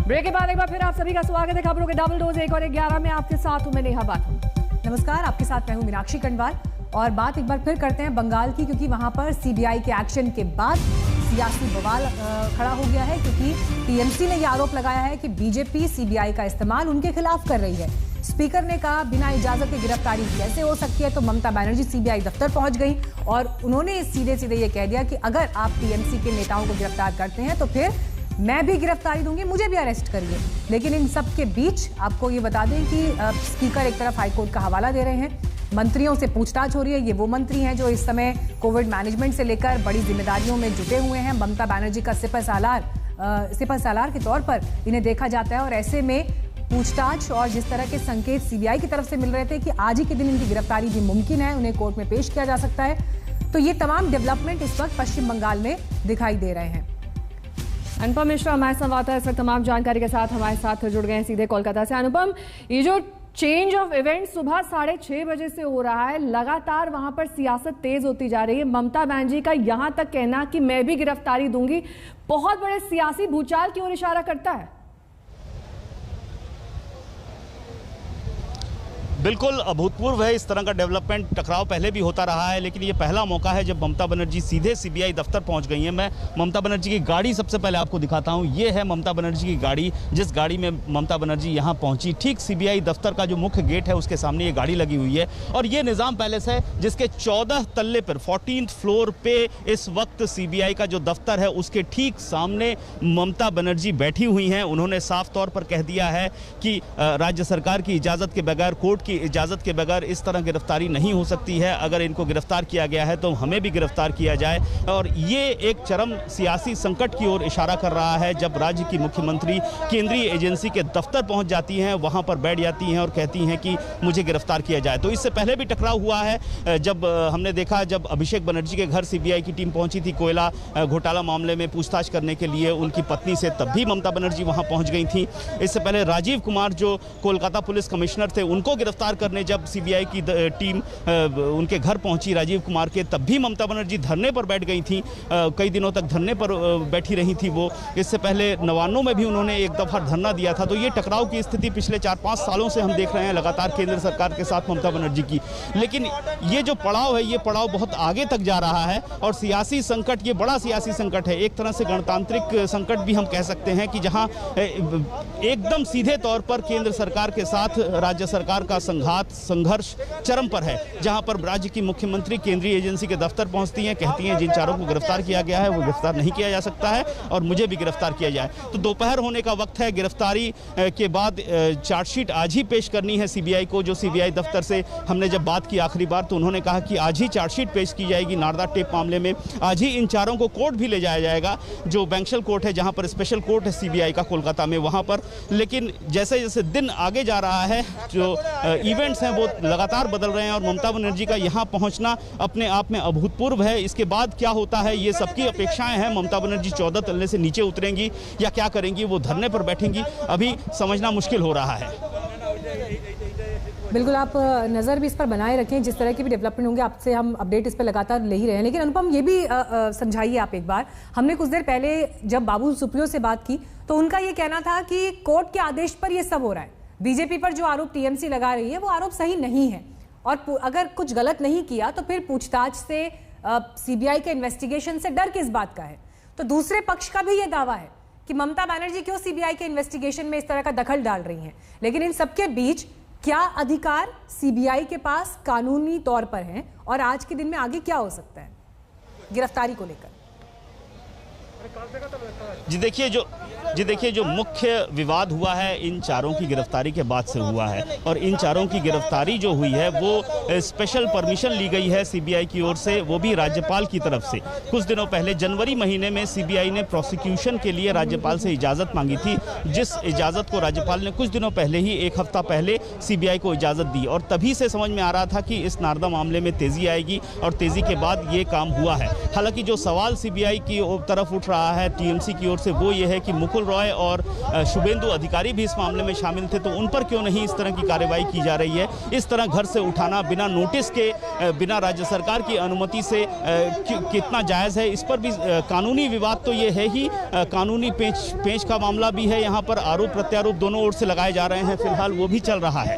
Break के बाद एक बार फिर आप सभी का स्वागत है खबरों के डबल डोज 1 और 11 में। आपके साथ हूं मैं नेहा बाथम। नमस्कार, आपके साथ मैं हूं मीनाक्षी कनवाल। और बात एक बार फिर करते हैं बंगाल की, क्योंकि वहां पर सीबीआई के एक्शन के बाद सियासी बवाल खड़ा हो गया है, क्योंकि टीएमसी ने यह आरोप लगाया है कि बीजेपी सीबीआई का इस्तेमाल उनके खिलाफ कर रही है। स्पीकर ने कहा बिना इजाजत के गिरफ्तारी कैसे हो सकती है, तो ममता बनर्जी सीबीआई दफ्तर पहुंच गई और उन्होंने सीधे सीधे ये कह दिया कि अगर आप टीएमसी के नेताओं को गिरफ्तार करते हैं तो फिर मैं भी गिरफ्तारी दूंगी, मुझे भी अरेस्ट करिए। लेकिन इन सब के बीच आपको ये बता दें कि स्पीकर एक तरफ हाईकोर्ट का हवाला दे रहे हैं, मंत्रियों से पूछताछ हो रही है। ये वो मंत्री हैं जो इस समय कोविड मैनेजमेंट से लेकर बड़ी जिम्मेदारियों में जुटे हुए हैं। ममता बनर्जी का सिपह सालार के तौर पर इन्हें देखा जाता है और ऐसे में पूछताछ और जिस तरह के संकेत सीबीआई की तरफ से मिल रहे थे कि आज ही के दिन इनकी गिरफ्तारी भी मुमकिन है, उन्हें कोर्ट में पेश किया जा सकता है, तो ये तमाम डेवलपमेंट इस वक्त पश्चिम बंगाल में दिखाई दे रहे हैं। अनुपम मिश्रा हमारे संवाददाता इस वक्त तमाम जानकारी के साथ हमारे साथ जुड़ गए हैं सीधे कोलकाता से। अनुपम, ये जो चेंज ऑफ इवेंट सुबह 6:30 बजे से हो रहा है, लगातार वहां पर सियासत तेज होती जा रही है। ममता बनर्जी का यहां तक कहना कि मैं भी गिरफ्तारी दूंगी बहुत बड़े सियासी भूचाल की ओर इशारा करता है। बिल्कुल अभूतपूर्व है इस तरह का डेवलपमेंट। टकराव पहले भी होता रहा है, लेकिन ये पहला मौका है जब ममता बनर्जी सीधे सीबीआई दफ्तर पहुंच गई हैं। मैं ममता बनर्जी की गाड़ी सबसे पहले आपको दिखाता हूं। ये है ममता बनर्जी की गाड़ी, जिस गाड़ी में ममता बनर्जी यहां पहुंची। ठीक सीबीआई दफ्तर का जो मुख्य गेट है उसके सामने ये गाड़ी लगी हुई है और ये निज़ाम पैलेस है जिसके 14 तल्ले पर 14th फ्लोर पे इस वक्त सीबीआई का जो दफ्तर है उसके ठीक सामने ममता बनर्जी बैठी हुई हैं। उन्होंने साफ तौर पर कह दिया है कि राज्य सरकार की इजाज़त के बगैर, कोर्ट की इजाजत के बगैर इस तरह गिरफ्तारी नहीं हो सकती है। अगर इनको गिरफ्तार किया गया है तो हमें भी गिरफ्तार किया जाए। और ये एक चरम सियासी संकट की ओर इशारा कर रहा है जब राज्य की मुख्यमंत्री केंद्रीय एजेंसी के दफ्तर पहुंच जाती हैं, वहां पर बैठ जाती हैं और कहती हैं कि मुझे गिरफ्तार किया जाए। तो इससे पहले भी टकराव हुआ है। जब हमने देखा, जब अभिषेक बनर्जी के घर सीबीआई की टीम पहुंची थी कोयला घोटाला मामले में पूछताछ करने के लिए उनकी पत्नी से, तब भी ममता बनर्जी वहां पहुंच गई थी। इससे पहले राजीव कुमार जो कोलकाता पुलिस कमिश्नर थे, उनको गिरफ्तार करने जब सीबीआई की टीम उनके घर पहुंची राजीव कुमार के, तब भी ममता बनर्जी धरने पर बैठ गई थी। कई दिनों तक धरने पर बैठी रही थी वो। इससे पहले नवान्नों में भी उन्होंने एक दफा धरना दिया था। तो ये टकराव की स्थिति पिछले 4-5 सालों से हम देख रहे हैं लगातार केंद्र सरकार के साथ ममता बनर्जी की। लेकिन ये जो पड़ाव है, ये पड़ाव बहुत आगे तक जा रहा है और सियासी संकट, ये बड़ा सियासी संकट है। एक तरह से गणतांत्रिक संकट भी हम कह सकते हैं कि जहां एकदम सीधे तौर पर केंद्र सरकार के साथ राज्य सरकार का संघर्ष चरम पर है, जहां पर राज्य की मुख्यमंत्री केंद्रीय एजेंसी के दफ्तर पहुंचती हैं, कहती हैं जिन चारों को गिरफ्तार किया गया है वो गिरफ्तार नहीं किया जा सकता है और मुझे भी गिरफ्तार किया जाए। तो दोपहर होने का वक्त है। गिरफ्तारी के बाद चार्जशीट आज ही पेश करनी है सीबीआई को। जो सीबीआई दफ्तर से हमने जब बात की आखिरी बार तो उन्होंने कहा कि आज ही चार्जशीट पेश की जाएगी नारदा टेप मामले में। आज ही इन चारों को कोर्ट भी ले जाया जाएगा, जो बैंक्शल कोर्ट है, जहां पर स्पेशल कोर्ट है सीबीआई का कोलकाता में, वहां पर। लेकिन जैसे जैसे दिन आगे जा रहा है, जो इवेंट्स हैं वो लगातार बदल रहे हैं और ममता बनर्जी का यहां पहुंचना अपने आप में अभूतपूर्व है। इसके बाद क्या होता है ये सबकी अपेक्षाएं हैं। ममता बनर्जी 14 तल्ले से नीचे उतरेंगी या क्या करेंगी, वो धरने पर बैठेंगी, अभी समझना मुश्किल हो रहा है। बिल्कुल, आप नज़र भी इस पर बनाए रखें। जिस तरह के भी डेवलपमेंट होंगे आपसे हम अपडेट इस पर लगातार ले ही रहे हैं। लेकिन अनुपम, ये भी समझाइए आप एक बार, हमने कुछ देर पहले जब बाबुल सुप्रियो से बात की तो उनका ये कहना था कि कोर्ट के आदेश पर ये सब हो रहा है। बीजेपी पर जो आरोप टीएमसी लगा रही है वो आरोप सही नहीं है और अगर कुछ गलत नहीं किया तो फिर पूछताछ से, सीबीआई के इन्वेस्टिगेशन से डर किस बात का है। तो दूसरे पक्ष का भी ये दावा है कि ममता बनर्जी क्यों सीबीआई के इन्वेस्टिगेशन में इस तरह का दखल डाल रही हैं। लेकिन इन सबके बीच क्या अधिकार सीबीआई के पास कानूनी तौर पर हैं और आज के दिन में आगे क्या हो सकता है गिरफ्तारी को लेकर? जी देखिए जो मुख्य विवाद हुआ है इन चारों की गिरफ्तारी के बाद से हुआ है और इन चारों की गिरफ्तारी जो हुई है वो स्पेशल परमिशन ली गई है सीबीआई की ओर से, वो भी राज्यपाल की तरफ से। कुछ दिनों पहले जनवरी महीने में सीबीआई ने प्रोसिक्यूशन के लिए राज्यपाल से इजाज़त मांगी थी, जिस इजाज़त को राज्यपाल ने कुछ दिनों पहले ही, एक हफ्ता पहले सीबीआई को इजाज़त दी और तभी से समझ में आ रहा था कि इस नारदा मामले में तेज़ी आएगी और तेज़ी के बाद ये काम हुआ है। हालांकि जो सवाल सीबीआई की तरफ उठ उठ रहा है टीएमसी की ओर से वो ये है कि मुकुल रॉय और शुभेंदु अधिकारी भी इस मामले में शामिल थे, तो उन पर क्यों नहीं इस तरह की कार्रवाई की जा रही है। इस तरह घर से उठाना बिना नोटिस के, बिना राज्य सरकार की अनुमति से कितना जायज़ है, इस पर भी कानूनी विवाद तो ये है ही, कानूनी पेंच का मामला भी है। यहाँ पर आरोप प्रत्यारोप दोनों ओर से लगाए जा रहे हैं, फिलहाल वो भी चल रहा है।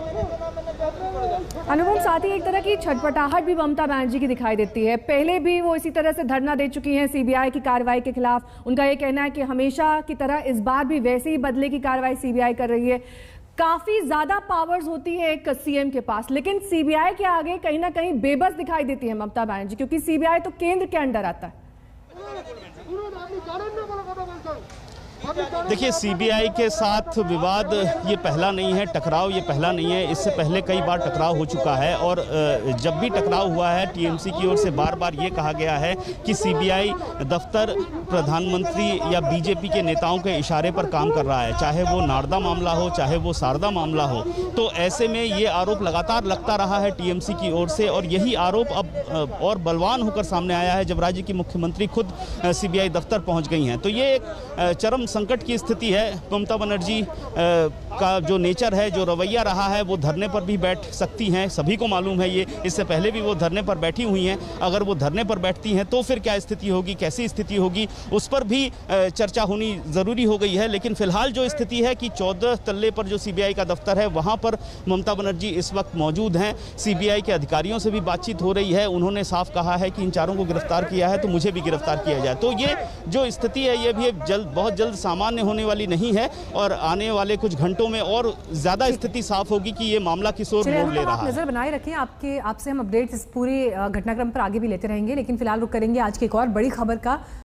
अनुपम, साथ ही एक तरह की छटपटाहट भी ममता बनर्जी की दिखाई देती है। पहले भी वो इसी तरह से धरना दे चुकी हैं सीबीआई की कार्रवाई के खिलाफ। उनका ये कहना है कि हमेशा की तरह इस बार भी वैसे ही बदले की कार्रवाई सीबीआई कर रही है। काफी ज्यादा पावर्स होती है एक सीएम के पास, लेकिन सीबीआई के आगे कहीं ना कहीं बेबस दिखाई देती है ममता बनर्जी, क्योंकि सीबीआई तो केंद्र के अंडर आता है। देखिए, सीबीआई के साथ विवाद ये पहला नहीं है, टकराव ये पहला नहीं है। इससे पहले कई बार टकराव हो चुका है और जब भी टकराव हुआ है टीएमसी की ओर से बार बार ये कहा गया है कि सीबीआई दफ्तर प्रधानमंत्री या बीजेपी के नेताओं के इशारे पर काम कर रहा है, चाहे वो नारदा मामला हो, चाहे वो शारदा मामला हो। तो ऐसे में ये आरोप लगातार लगता रहा है टीएमसी की ओर से, और यही आरोप अब और बलवान होकर सामने आया है जब राज्य की मुख्यमंत्री खुद सीबीआई दफ्तर पहुंच गई हैं। तो ये एक चरम संकट की स्थिति है। ममता बनर्जी का जो नेचर है, जो रवैया रहा है, वो धरने पर भी बैठ सकती हैं, सभी को मालूम है ये। इससे पहले भी वो धरने पर बैठी हुई हैं। अगर वो धरने पर बैठती हैं तो फिर क्या स्थिति होगी, कैसी स्थिति होगी, उस पर भी चर्चा होनी ज़रूरी हो गई है। लेकिन फिलहाल जो स्थिति है कि 14 तल्ले पर जो सीबीआई का दफ्तर है वहाँ पर ममता बनर्जी इस वक्त मौजूद हैं। सीबीआई के अधिकारियों से भी बातचीत हो रही है। उन्होंने साफ कहा है कि इन चारों को गिरफ्तार किया है तो मुझे भी गिरफ्तार किया जाए। तो ये जो स्थिति है ये भी बहुत जल्द सामान्य होने वाली नहीं है, और आने वाले कुछ घंटों में और ज्यादा स्थिति साफ होगी कि ये मामला किस ओर मोड़ ले रहा है। नजर बनाए रखें, आपसे हम अपडेट्स इस पूरे घटनाक्रम पर आगे भी लेते रहेंगे, लेकिन फिलहाल रुक करेंगे आज की एक और बड़ी खबर का।